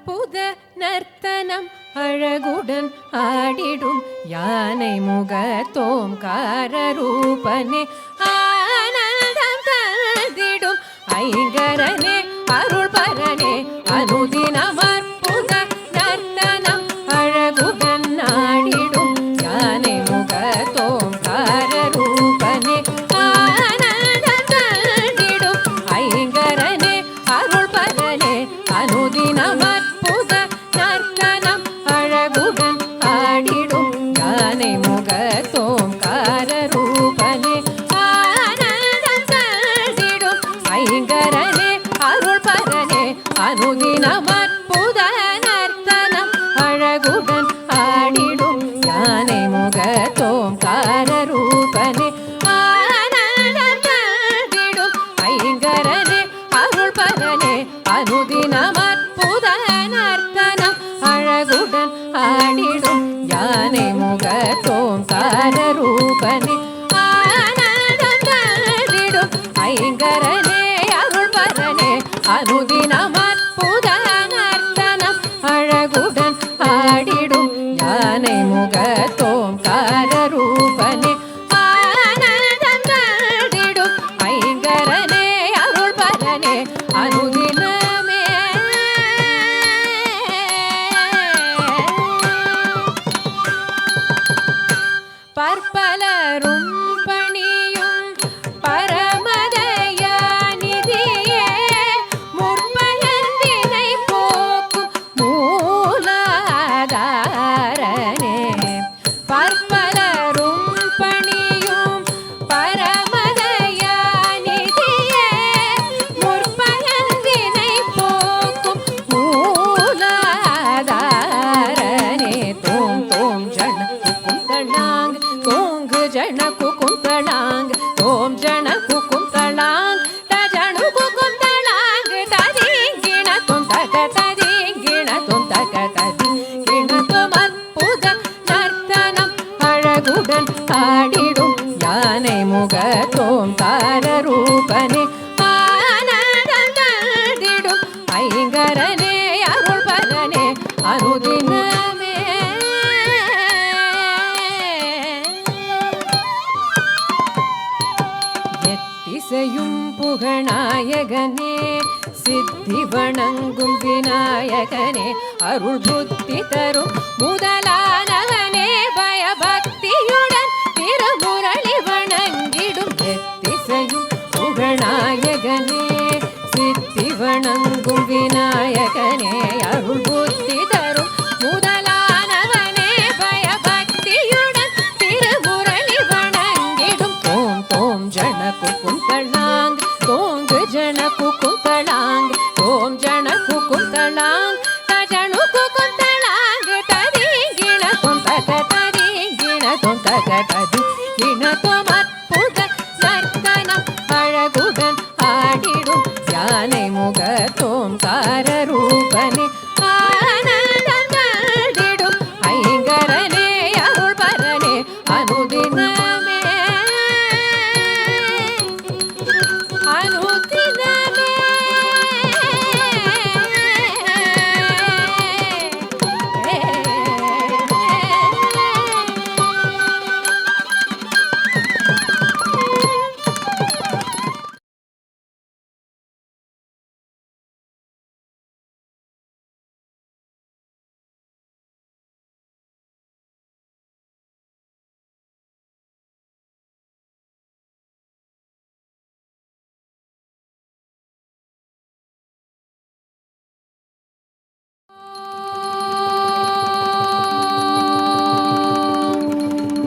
அற்புத நர்த்தனம் அழகுடன் ஆடிடும் யானை முகத்தோம்கார ரூபனே ஆனந்தம் தந்திடும் ஐங்கரனே அருள் பரனே அனுதினம் அற்புத நர்த்தனம் அழகுடன் ஆடிடும் யானை முகத்தோம்கார ரூபனே ஆனந்தம் தந்திடும் ஐங்கரனே அருள் பரனே அனுதினம் அற்புத நர்த்தனம் அழகுடன் ஆடிடும் யானை முகத்தோம்கார ரூபனே ஆனந்தம் தந்திடும் ஐங்கரனே அருள் பரனே அனுதினம் அற்புத நர்த்தனம் அழகுடன் ஆடிடும் யானை முகத்தோம்கார ரூபனே ஆனந்தம் தந்திடும் ஐங்கரனே அருள் பரனே அனுதினம் அற்புத நர்த்தனம் அழகுடன் ஆடிடும் யானை முகத்தோம்கார ரூபனே ஆனந்தம் தந்திடும் ஐங்கரனே அருள் பரனே அனுதினம் அற்புத நர்த்தனம் அழகுடன் ஆடிடும் யானை முகத்தோம்கார ரூபனே ஆனந்தம் தந்திடும் ஐங்கரனே அருள் பரனே அனுதினமே பற்பலரும் பணியும் பரமதயாநிதியே முற்பயன் வினை போக்கும் மூலாதாரனே பற்பலரும் பணியும் பரமதயாநிதியே முற்பயன் வினை போக்கும் மூலாதாரனே தோம் தோம் ஜன குந்தளாங் தோங்கு ஜன குந்தளாங் தோம் ஜன குந்தளாங் தஜனு குந்தளாங் ததிங்கிண தொம் தக ததிங்கிண தொம் தக ததிங்கிண தொம் அற்புத நர்த்தனம் அழகுடன் ஆடிடும் யானை முகத்தோம்கார ரூபனே ஆனந்தம் தந்திடும் ஐங்கரனே அருள் பரனே அனுதினமே எத்திசையும் புகநாயகனே சித்தி வணங்கும் விநாயகனே அருள் புத்தி தரும் முதலானவனே பயபக்தியுடன் திருமுரளி வணங்கிடும் எத்திசையும் புகநாயகனே சித்தி வணங்கும் விநாயகனே அருள் புத்தி தரும் முதலானவனே பயபக்தியுடன் திருமுரளி வணங்கிடும் தோம் தோம் ஜன குந்தளாங் தோங்கு ஜன குந்தளாங் தோம் ஜன குந்தளாங் தஜனு குந்தளாங் ததிங்கிண தொம் தக ததிங்கிண தொம் தக ததிங்கிண தொம் அற்புத நர்த்தனம் அழகுடன் ஆடிடும் யானை முகத்தோம்கார ரூபனே ஆனந்தம் தந்திடும் ஐங்கரனே அருள் பரனே அனுதினமே அனுதினமே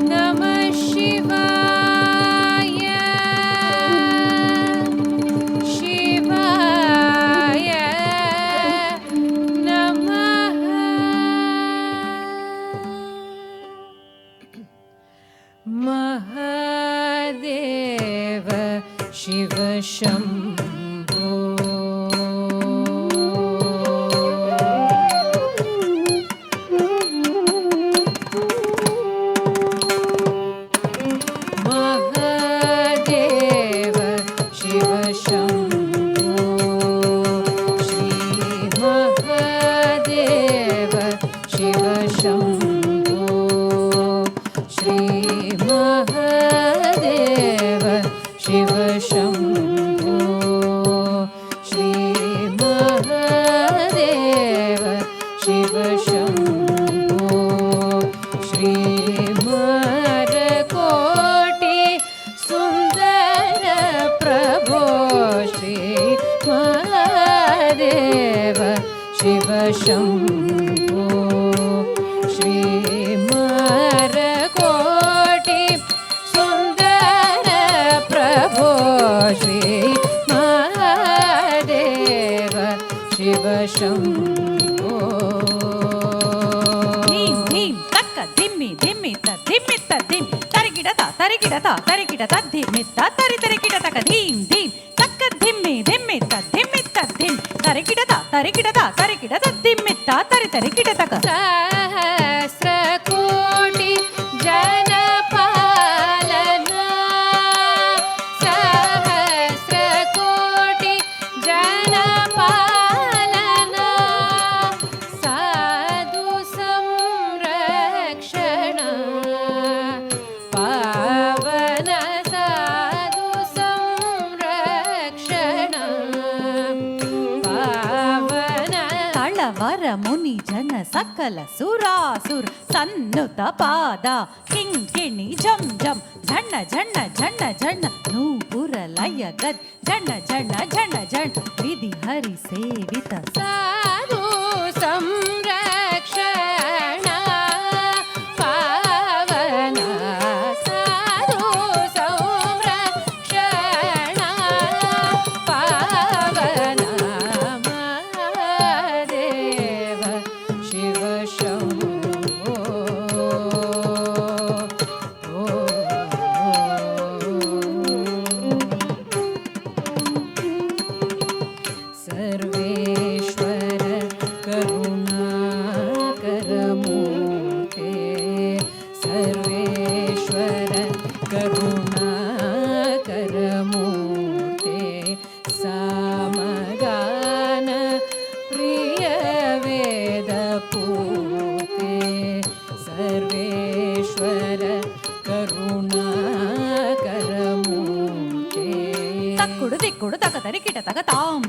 நமः சிவாய சிவாய நமः மகாதேவ சிவ சம்போ மகாதேவ சிவ சம்போ ஸ்ரீ மகாதேவ शम्भो श्रीमरकोटि सुन्दर प्रभो श्री महादेव शिव शम्भो धीं धीं तक्क धिम्मि धिम्मि धिम्मि धिं तरिकिडता तरिकिडता तरिकिडता धिम्मि तरि तरिकिडतक धीं धीं तक्क धिम्मि धिम्मि धिम्मि धिं तरिकिडता तरिकिडता तरिकिडता धिम्मि तरि तरिकिडतक सहस्रकोटि जनपालना सहस्रकोटि जनपालना साधु संरक्षण पावन साधु संरक्षण पावन तळवर मुनि जन सकल सुरासुर सन्नुत पाद किङ्किणि झं झं झण्ण झण्ण झण्ण झण्ण नूपुर लय गद् झण्ण झण्ण झण्ण झण्ण विधि हरि सेवित साधु संरक्षण पावन साधु संरक्षण पावन महादेव शिव शम्भो सर्वेश्वर करुणाकरमूर्ते सर्वेश्वर करुणाकरमूर्ते सामगान प्रिय वेदपूर्ते सर्वेश्वर करुणाकरमूर्ते तक्कुडु दिक्कुडु तक तरिकिट तक तां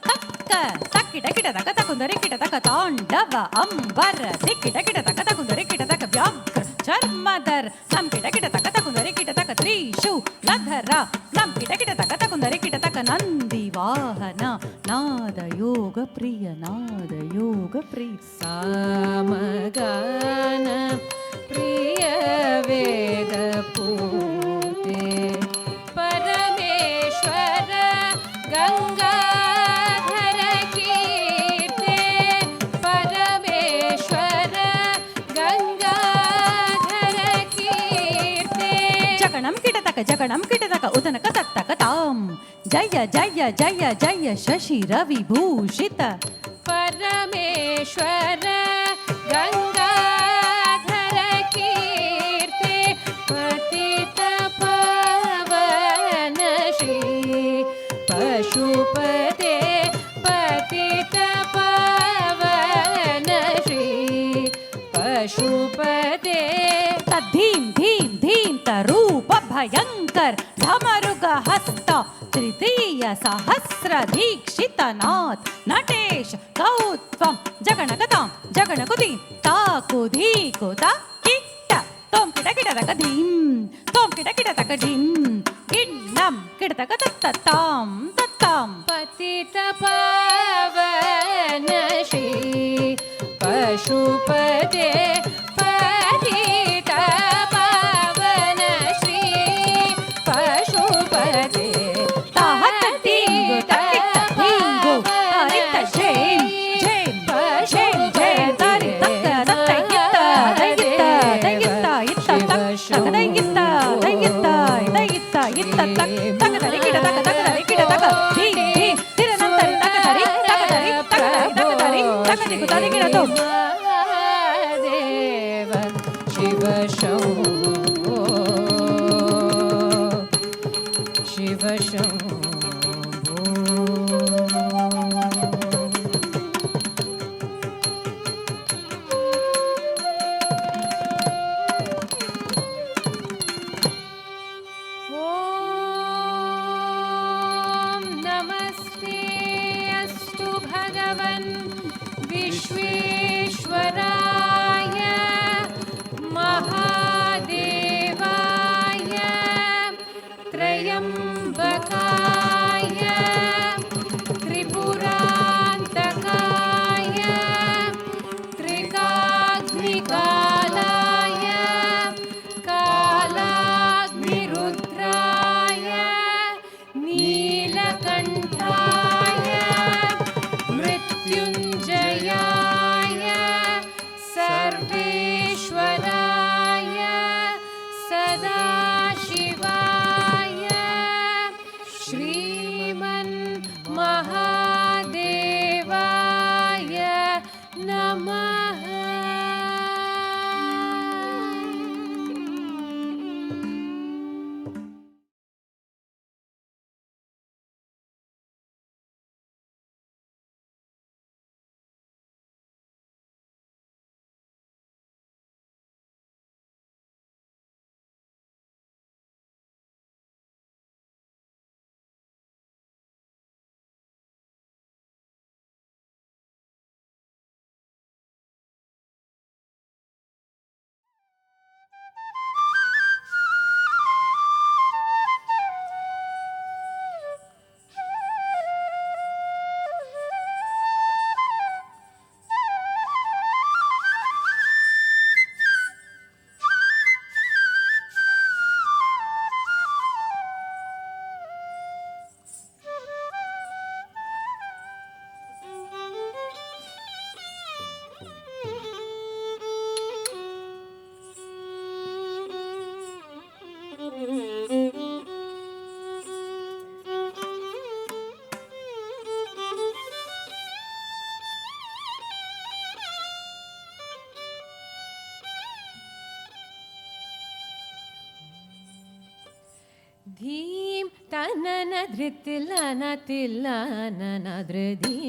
तक्क तक्किट किट तक तकुन्दरि किट तक ताण्डव अंबर दिक्किट किट तक तकुन्दरि किट तक व्याघ्र चर्मधर नं किट किट तक तकुन्दरि किट तक त्रिशूलधर नं किट किट तक तकुन्दरि किट तक नन्दी वाहन नाद योग प्रिय सामगान प्रिय वेदपूर्ते परमेश्वर गंगाधर कीर्ते परमेश्वर गंगाधर कीर्ते जगणं किट तक उदनक तत्तक तां जय जय जय जय शशि रविभूषित परमेश्वर गंगाधर कीर्ते पतित पावन श्री पशुपते पतित पावन श्री पशुपते तद्धीं धीं धीं तरूप भयंकर ढमरुग हस्त तृतीय सहस्र दीक्षितनाथ नटेश कौत्वं जगणगतां जगणकुति ताकुधीकुता किट्ट तों किट किट तक धीं तों किट किट तक ढीं किन्नं किट तक तत्तां तत्तां पतित पावन श्री पशुपते पतित पावन श्री पशुपते ताहत धींगु तकिट धींगु तारित झें झें झें झें तारि तक तत्त यित्त दयित्त यित्त तक तक दयित्त दयित्त दयित्त यित्त तक तक तरिकिट तक धीं धीं तिरनं तरि तक तरि तक तरि तक तरि तक दिगु तरिकिट तो महादेव शिव शम्भो शिव शम्भो नमस्ते अस्तु भगवन् विश्वेश्वराय महादेव श्रीमन्महादेवाय नमः। धीं तनन धृतिलन तिलन धृधी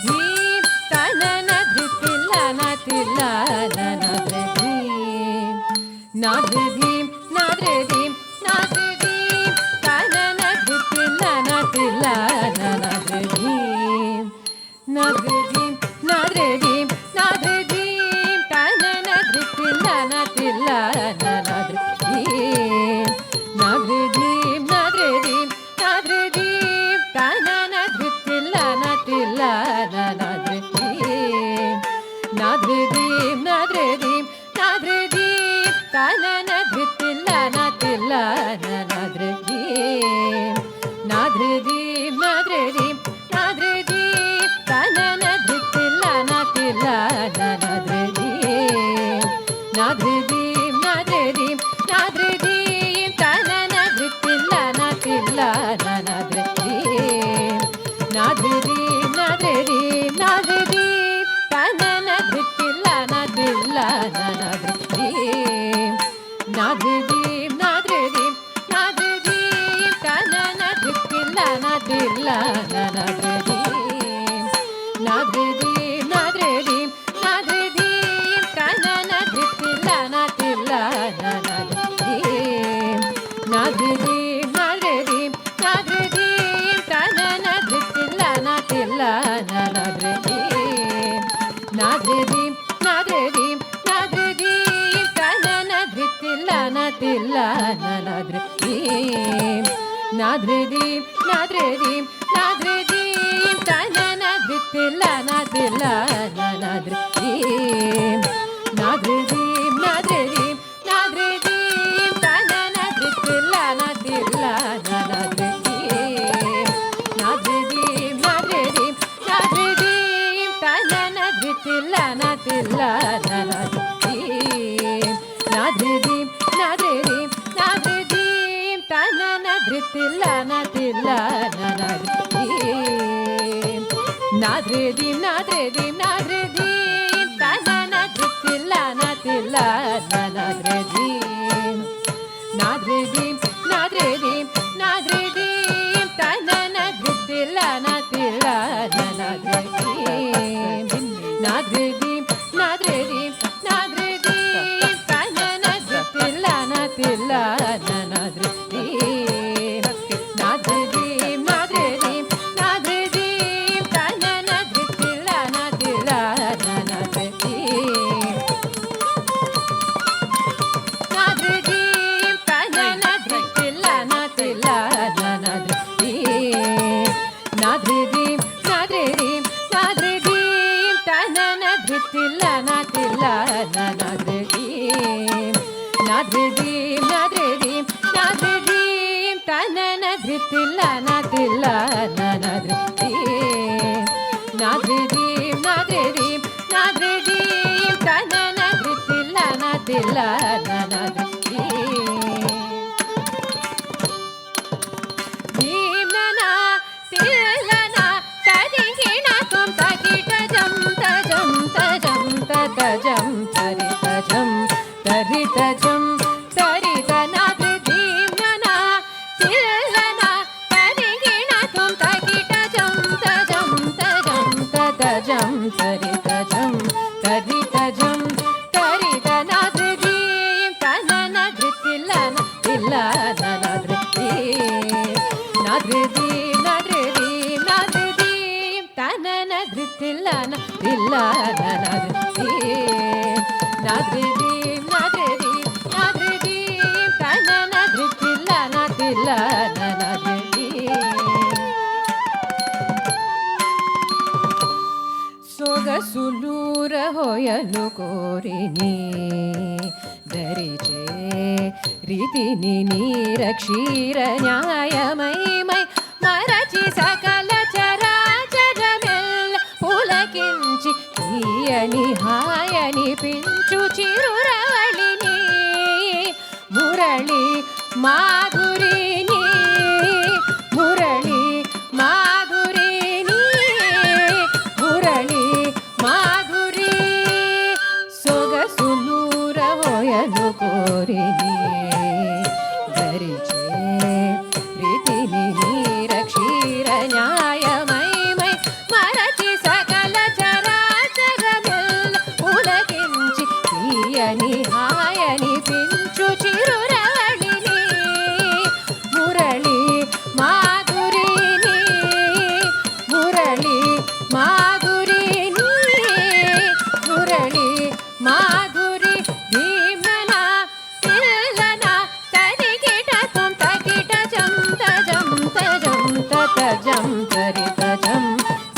धीं तनन धृतिलन तिलन धृधी नाधृधीं नाधृधीं नाधृधीं तनन धृतिलन तिलन धृधीं नाधृधीं नाधृधीं नाधृधीं तनन धृतिलन तिलन धृधीं नाधृधीं नाधृधीं नाधृधीं तनन धृतिलन तिलन धृधीं नाधृधीं नाधृधीं नाधृधीं तनन धृतिलन तिलन धृधीं नाधृधीं नाधृधीं नाधृधीं तनन धृतिलन तिलन धृधीं नाधृधीं नाधृधीं नाधृधीं तनन धृतिलन तिलन धृधीं नाधृधीं नाधृधीं नाधृधीं तनन धृतिलन तिलन धृधीं नाधृधीं नाधृधीं नाधृधीं तनन धृतिलन तिलन धृधीं नाधृधीं नाधृधीं नाधृधीं तनन धृतिलन तिलन धृधीं नाधृधीं नाधृधीं नाधृधीं तनन धृतिलन तिलन धृधीं नाधृधीं नाधृधीं नाधृधीं तनन धृतिलन तिलन धृधीं नाधृधीं नाधृधीं नाधृधीं तनन धृतिलन तिलन धृधीं नाधृधीं नाधृधीं नाधृधीं तनन धृतिलन तिलन धृधीं नाधृधीं नाधृधीं नाधृधीं तनन धृतिलन तिलन धृधीं नाधृधीं नाधृधीं नाधृधीं तनन धृतिलन तिलन धृधीं नाधृधीं नाधृधीं नाधृधीं तनन धृतिलन तिलन धृधीं नाधृधीं नाधृधीं नाधृधीं तनन धृतिलन तिलन धृधीं नाधृधीं नाधृधीं नाधृधीं तनन धृतिलन तिलन धृधीं नाधृधीं नाधृधीं नाधृधीं तनन धृतिलन तिलन धृधीं नाधृधीं तनन धृतिलन तिलन धृधीं नाधृधीं नाधृधीं नाधृधीं तनन धृतिलन तिलन धृधीं नाधृधीं नाधृधीं नाधृधीं तनन धृतिलन तिलन धृधीं नाधृधीं नाधृधीं नाधृधीं तनन धृतिलन तिलन धृधीं తరిత జం తరిత జం తరిత నాద్రిదీం తనన ధృతిల్లన తిల్లన నాద్రిదీ నాద్రిదీం నాద్రిదీం నాద్రిదీం తనన ధృతిల్లన తిల్లన నాద్రిదీ నాద్రిదీం నాద్రిదీం నాద్రిదీం తనన ధృతిల్లన తిల్లన నాద్రిదీ సొగసులూర హొయలు కోరిని ధరిచే రీతిని నీరక్షీర న్యాయమై మరచి సకల చరాచరమెల్ల పులకించి తీయని హాయని పించు చిరురవళిని మురళి మాధురిని మురళి మాధురిని మురళి మాధురి సొగసులూర హొయలు కోరిని ధరిచే ప్రీతిని నీరక్షీర న్యాయమై మరచి సకల చరాచరమెల్ల పులకించి తీయని హాయని పించు చిరురవళిని మురళి మాధురిని మురళి మాధురిని మురళి మాధురి భీమన తిల్లన తరిగిట తుం తగిట జం తజం తజం తజం తరిత జం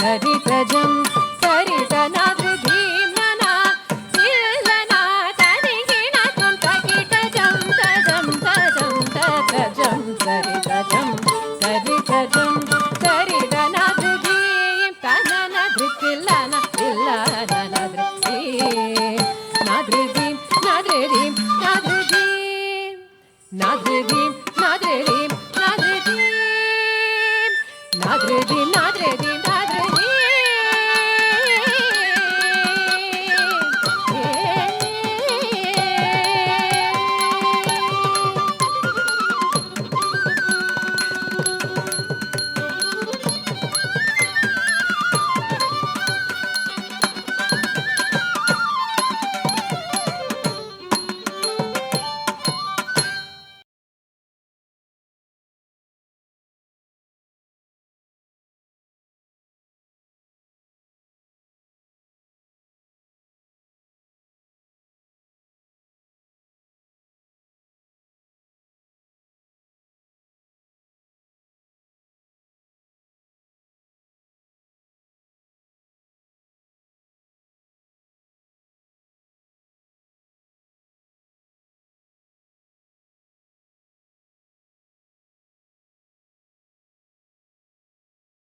తరిత జం తరిత నాద్రి భీమన తిల్లన తరిగిట తుం తగిట జం తజం తజం తజం తరిత జం తరిత జం తరిత నాద్రి భీం తనన ధృతిల్లన తిల్లన నాద్రి నాద్రిదీం నాద్రిదీం నాద్రిదీం నాద్రిదీం నాద్రిదీం నాద్రిదీం నాద్రిదీం నాద్రిదీం